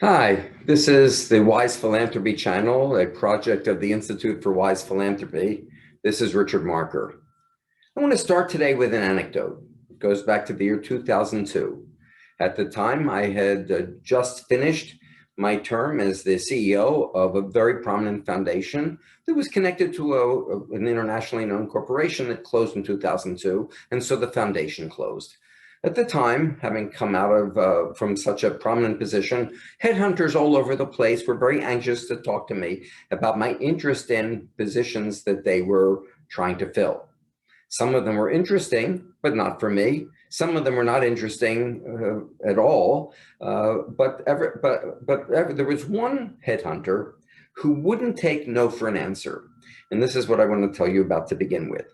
Hi, this is the Wise Philanthropy Channel, a project of the Institute for Wise Philanthropy. This is Richard Marker. I want to start today with an anecdote. It goes back to the year 2002. At the time, I had just finished my term as the CEO of a very prominent foundation that was connected to an internationally known corporation that closed in 2002, and so the foundation closed. At the time, having come out of from such a prominent position, headhunters all over the place were very anxious to talk to me about my interest in positions that they were trying to fill. Some of them were interesting, but not for me. Some of them were not interesting at all. There was one headhunter who wouldn't take no for an answer. And this is what I want to tell you about to begin with.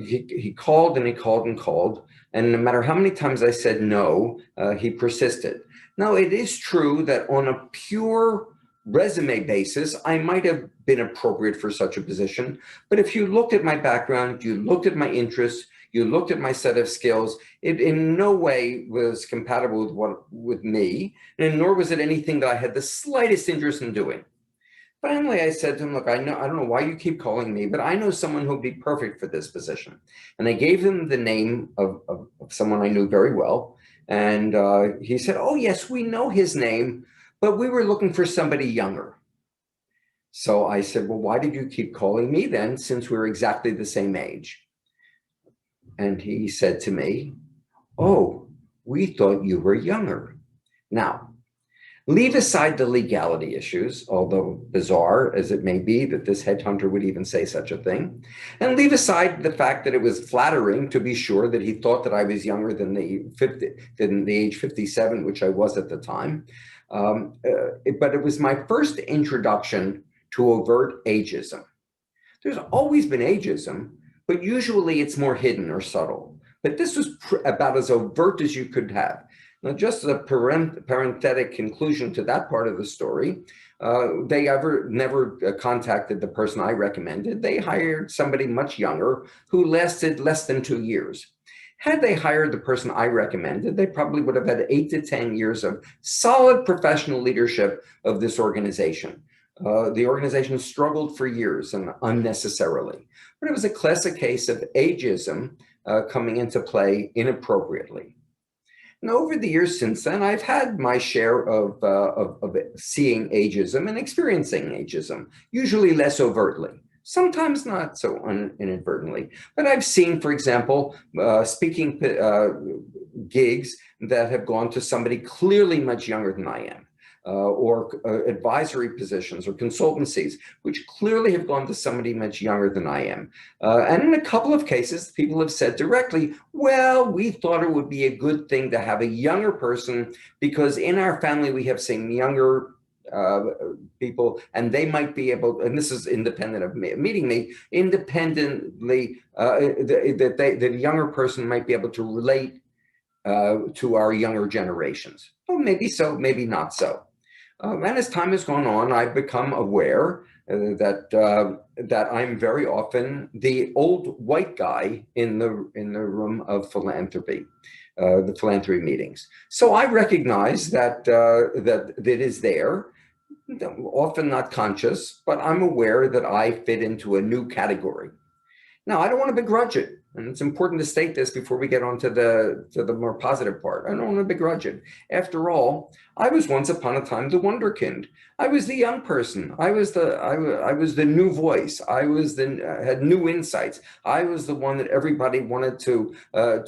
He called and he called and called. And no matter how many times I said no, he persisted. Now, it is true that on a pure resume basis, I might have been appropriate for such a position. But if you looked at my background, you looked at my interests, you looked at my set of skills, it in no way was compatible with me, and nor was it anything that I had the slightest interest in doing. Finally, I said to him, look, I don't know why you keep calling me, but I know someone who'd be perfect for this position. And I gave him the name of someone I knew very well. And he said, oh, yes, we know his name, but we were looking for somebody younger. So I said, well, why did you keep calling me then, since we're exactly the same age? And he said to me, oh, we thought you were younger. Now, leave aside the legality issues, although bizarre as it may be that this headhunter would even say such a thing, and leave aside the fact that it was flattering to be sure that he thought that I was younger than the age 57, which I was at the time. But it was my first introduction to overt ageism. There's always been ageism, but usually it's more hidden or subtle. But this was about as overt as you could have. Now, just as a parenthetic conclusion to that part of the story, they never contacted the person I recommended. They hired somebody much younger who lasted less than 2 years. Had they hired the person I recommended, they probably would have had 8 to 10 years of solid professional leadership of this organization. The organization struggled for years and unnecessarily, but it was a classic case of ageism coming into play inappropriately. And over the years since then, I've had my share of seeing ageism and experiencing ageism, usually less overtly, sometimes not so inadvertently. But I've seen, for example, speaking gigs that have gone to somebody clearly much younger than I am. Or advisory positions or consultancies, which clearly have gone to somebody much younger than I am. And in a couple of cases, people have said directly, well, we thought it would be a good thing to have a younger person because in our family, we have some younger people, and they might be able, and this is independent of meeting me, independently, that the younger person might be able to relate to our younger generations. Well, maybe so, maybe not so. And as time has gone on, I've become aware that I'm very often the old white guy in the room of philanthropy, the philanthropy meetings. So I recognize that it is there, often not conscious, but I'm aware that I fit into a new category. Now, I don't want to begrudge it. And it's important to state this before we get on to the more positive part. I don't want to begrudge it. After all, I was once upon a time the wonderkind. I was the young person. I was the new voice. I was had new insights. I was the one that everybody wanted to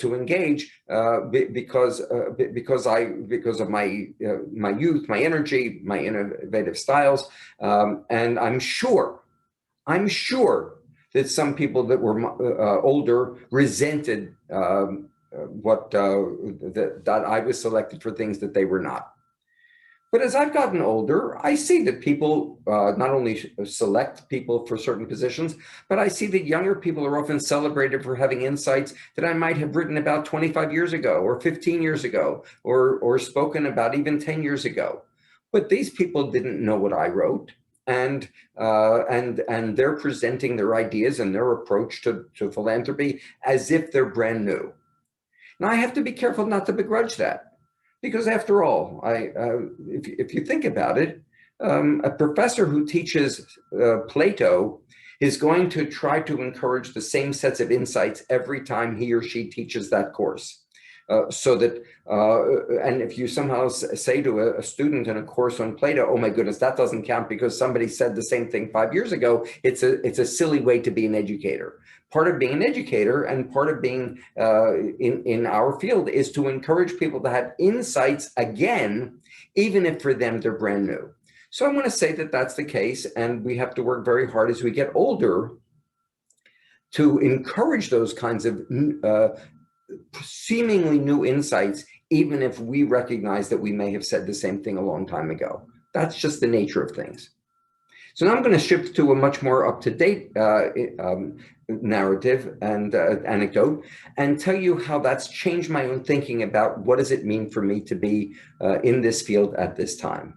engage because of my youth, my energy, my innovative styles, and I'm sure that some people that were older resented that I was selected for things that they were not. But as I've gotten older, I see that people not only select people for certain positions, but I see that younger people are often celebrated for having insights that I might have written about 25 years ago or 15 years ago or spoken about even 10 years ago. But these people didn't know what I wrote. And they're presenting their ideas and their approach to philanthropy as if they're brand new. Now, I have to be careful not to begrudge that. Because after all, if you think about it, a professor who teaches Plato is going to try to encourage the same sets of insights every time he or she teaches that course. So that, and if you somehow say to a student in a course on Plato, oh my goodness, that doesn't count because somebody said the same thing 5 years ago, it's a silly way to be an educator. Part of being an educator and part of being in our field is to encourage people to have insights again, even if for them they're brand new. So I'm going to say that that's the case, and we have to work very hard as we get older to encourage those kinds of seemingly new insights, even if we recognize that we may have said the same thing a long time ago. That's just the nature of things. So now I'm going to shift to a much more up-to-date narrative and anecdote and tell you how that's changed my own thinking about what does it mean for me to be in this field at this time.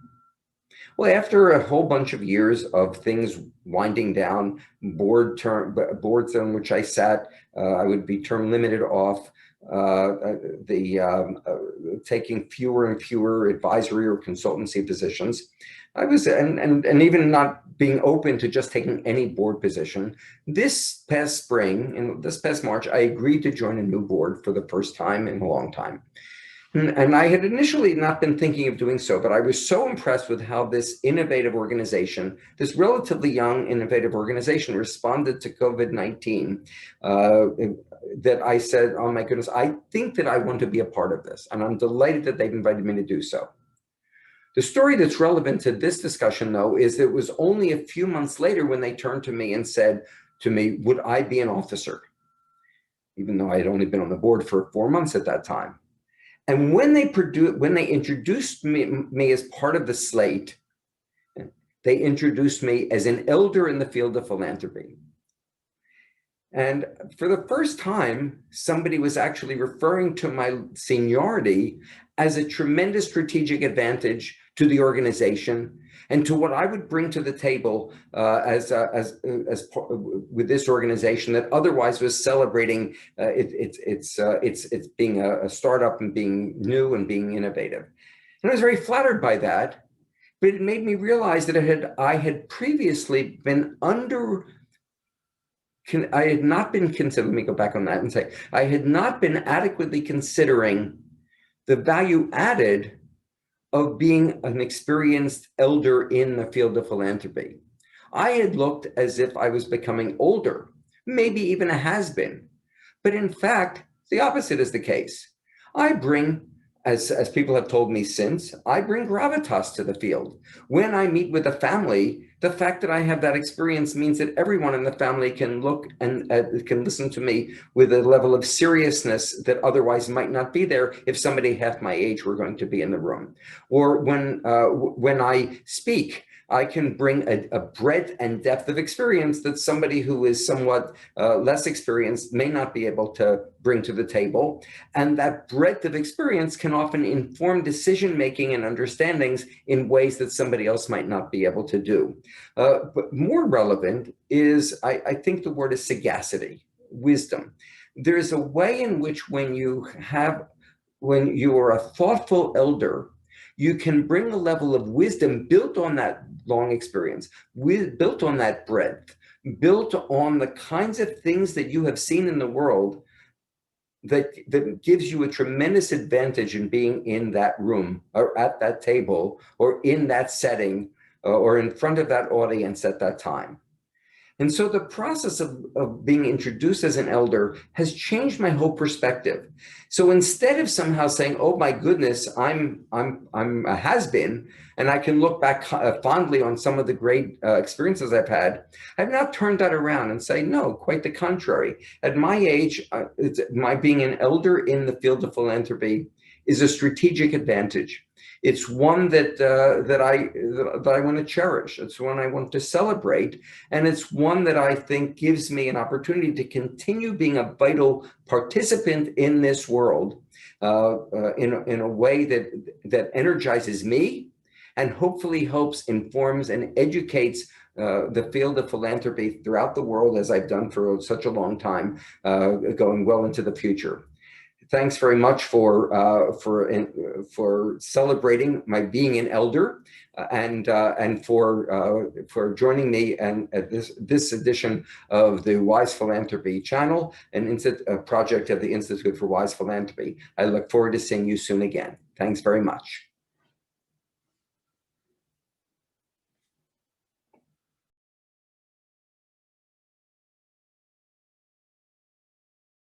Well, after a whole bunch of years of things winding down, boards on which I sat, I would be term limited off, taking fewer and fewer advisory or consultancy positions. I was, and even not being open to just taking any board position. This past spring, in this past March, I agreed to join a new board for the first time in a long time. And I had initially not been thinking of doing so, but I was so impressed with how this innovative organization, this relatively young innovative organization, responded to COVID-19 that I said, oh my goodness, I think that I want to be a part of this. And I'm delighted that they've invited me to do so. The story that's relevant to this discussion, though, is that it was only a few months later when they turned to me and said to me, would I be an officer? Even though I had only been on the board for 4 months at that time. And when they introduced me as part of the slate, they introduced me as an elder in the field of philanthropy. And for the first time, somebody was actually referring to my seniority as a tremendous strategic advantage to the organization and to what I would bring to the table with this organization that otherwise was celebrating it's being a startup and being new and being innovative. And I was very flattered by that, but it made me realize that I had previously been I had not been considered, let me go back on that and say, I had not been adequately considering the value added of being an experienced elder in the field of philanthropy. I had looked as if I was becoming older, maybe even a has-been. But in fact, the opposite is the case. I bring, as people have told me since, I bring gravitas to the field. When I meet with a family, the fact that I have that experience means that everyone in the family can look and can listen to me with a level of seriousness that otherwise might not be there if somebody half my age were going to be in the room. Or when I speak, I can bring a breadth and depth of experience that somebody who is somewhat less experienced may not be able to bring to the table. And that breadth of experience can often inform decision-making and understandings in ways that somebody else might not be able to do. But more relevant is, I think the word is sagacity, wisdom. There's a way in which when you are a thoughtful elder, you can bring a level of wisdom built on that long experience, built on that breadth, built on the kinds of things that you have seen in the world that gives you a tremendous advantage in being in that room or at that table or in that setting or in front of that audience at that time. And so the process of being introduced as an elder has changed my whole perspective. So instead of somehow saying, oh my goodness, I'm a has-been, and I can look back fondly on some of the great experiences I've had, I've now turned that around and say, no, quite the contrary. At my age, my being an elder in the field of philanthropy is a strategic advantage. It's one that I want to cherish. It's one I want to celebrate. And it's one that I think gives me an opportunity to continue being a vital participant in this world in a way that energizes me and hopefully helps, informs, and educates the field of philanthropy throughout the world, as I've done for such a long time, going well into the future. Thanks very much for celebrating my being an elder, and for joining me and at this edition of the Wise Philanthropy channel, a project of the Institute for Wise Philanthropy. I look forward to seeing you soon again. Thanks very much.